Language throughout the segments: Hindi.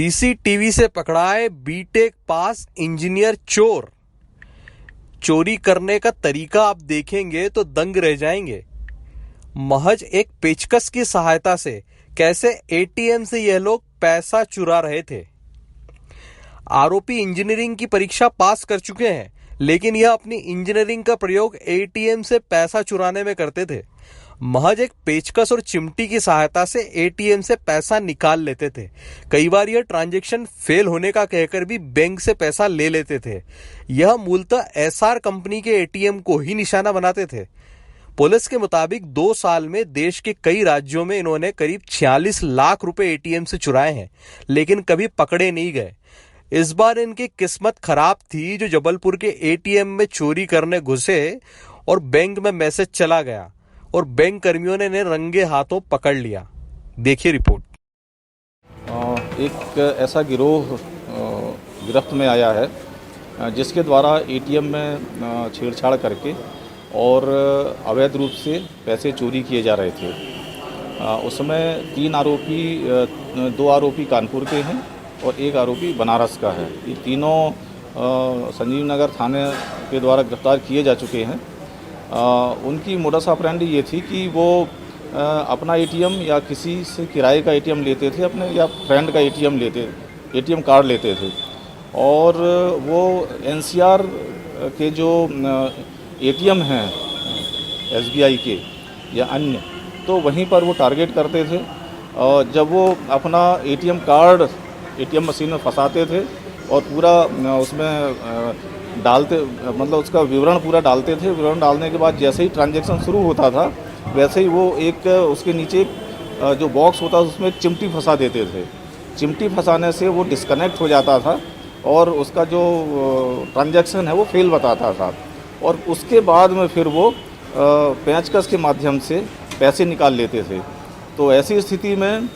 सीसीटीवी से पकड़ाए बीटेक पास इंजीनियर चोर। चोरी करने का तरीका आप देखेंगे तो दंग रह जाएंगे। महज एक पेचकस की सहायता से कैसे एटीएम से यह लोग पैसा चुरा रहे थे। आरोपी इंजीनियरिंग की परीक्षा पास कर चुके हैं, लेकिन यह अपनी इंजीनियरिंग का प्रयोग एटीएम से पैसा चुराने में करते थे। महज एक पेचकस और चिमटी की सहायता से एटीएम से पैसा निकाल लेते थे। कई बार यह ट्रांजैक्शन फेल होने का कहकर भी बैंक से पैसा ले लेते थे। यह मूलतः एसआर कंपनी के एटीएम को ही निशाना बनाते थे। पुलिस के मुताबिक 2 साल में देश के कई राज्यों में इन्होंने करीब 46 लाख रुपए एटीएम से चुराए हैं, लेकिन कभी पकड़े नहीं गए। इस बार इनकी किस्मत खराब थी जो जबलपुर के एटीएम में चोरी करने घुसे और बैंक में मैसेज चला गया और बैंक कर्मियों ने इन्हें रंगे हाथों पकड़ लिया। देखिए रिपोर्ट। एक ऐसा गिरोह गिरफ्त में आया है जिसके द्वारा एटीएम में छेड़छाड़ करके और अवैध रूप से पैसे चोरी किए जा रहे थे। उसमें 2 आरोपी कानपुर के हैं और 1 आरोपी बनारस का है। ये तीनों संजीव नगर थाने के द्वारा गिरफ्तार किए जा चुके हैं। उनकी मोडस ऑपरेंडी ये थी कि वो अपना एटीएम या किसी से किराए का एटीएम लेते थे, अपने या फ्रेंड का एटीएम कार्ड लेते थे और वो एनसीआर के जो एटीएम हैं एसबीआई के या अन्य, तो वहीं पर वो टारगेट करते थे। और जब वो अपना एटीएम कार्ड एटीएम मशीन में फंसाते थे और पूरा उसमें डालते, मतलब उसका विवरण पूरा डालते थे। विवरण डालने के बाद जैसे ही ट्रांजैक्शन शुरू होता था वैसे ही वो एक उसके नीचे जो बॉक्स होता था उसमें एक चिमटी फंसा देते थे। चिमटी फंसाने से वो डिस्कनेक्ट हो जाता था और उसका जो ट्रांजैक्शन है वो फेल बताता था और उसके बाद में फिर वो पेचकस के माध्यम से पैसे निकाल लेते थे। तो ऐसी स्थिति में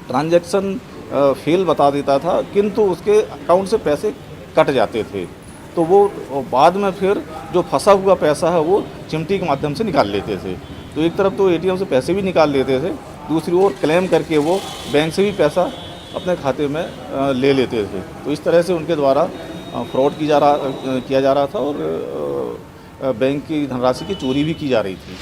ट्रांजैक्शन फेल बता देता था, किंतु उसके अकाउंट से पैसे कट जाते थे। तो वो बाद में फिर जो फंसा हुआ पैसा है वो चिमटी के माध्यम से निकाल लेते थे। तो एक तरफ तो एटीएम से पैसे भी निकाल लेते थे, दूसरी ओर क्लेम करके वो बैंक से भी पैसा अपने खाते में ले लेते थे। तो इस तरह से उनके द्वारा फ्रॉड किया जा रहा था और बैंक की धनराशि की चोरी भी की जा रही थी।